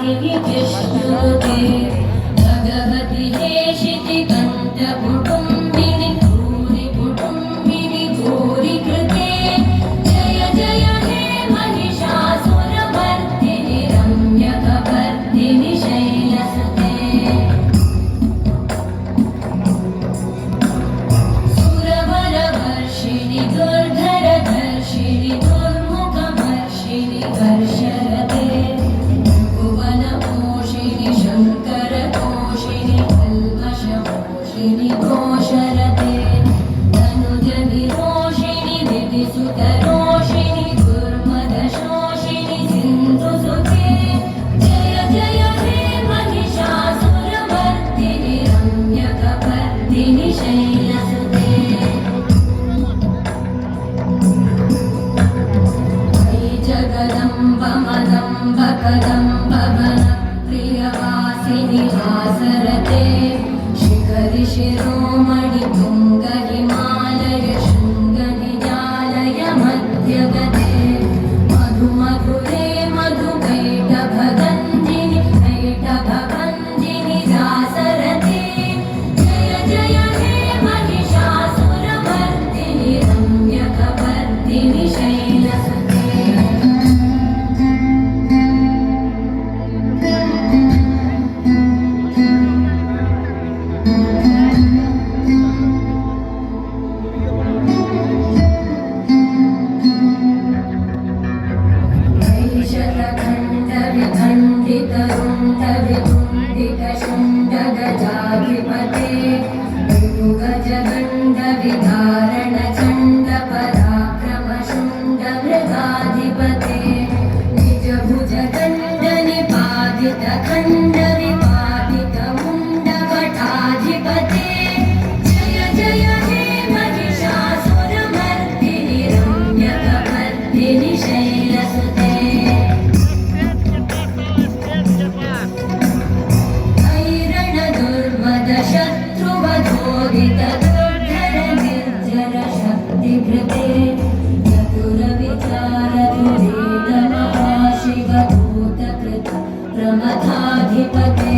जिष्णुते भगवति हेशिति कण्ठकुटुम्बिनि भूरि कुटुम्बिनि भूरि कृते जय जय हे महिषासुरमर्दिनि रम्यकपर्दिनि शैलसुते सुरवरवर्षिणि दुर्धरधर्षिणि दुर्मुखमर्षिणि कर्षरते भुवनपोषिणि शङ्करतोषिणि कल्मषपोषिणि घोषरते तनुजविरोषिणि विधिसुतरोषिणि दुर्मदशोषिणि सिन्धुसुते जय जय हे महिषासुरमर्दिनि रम्यकपर्दिनि शैलसुते जगदम्ब मदम्ब कदम्ब वनप्रियवासिनि हासरते शिखरि शिरोमणि तुङ्ग हिमालय शृङ्ग निजालय मध्यगते मधु मधुरे मधुकैटभगञ्जिनि कैटभगञ्जिनि दासरते जय जय हे महिषासुरमर्दिनि रम्यकपर्दिनि शैलसुते शण्डगजाधिपते गजगण्डविधारणचण्ड पराक्रमशुण्ड मृगाधिपते निजभुजगण्डनिपातितखण्ड विपातितमुण्डभटाधिपते जय जय हे महिषासुरमर्दिनि रम्यकपर्दिनि शैलसुते शत्रुवधोदित दुर्धर निर्जर शक्तिभृते चतुरविचार दुरेद महाशिवभूतकृत प्रमथाधिपते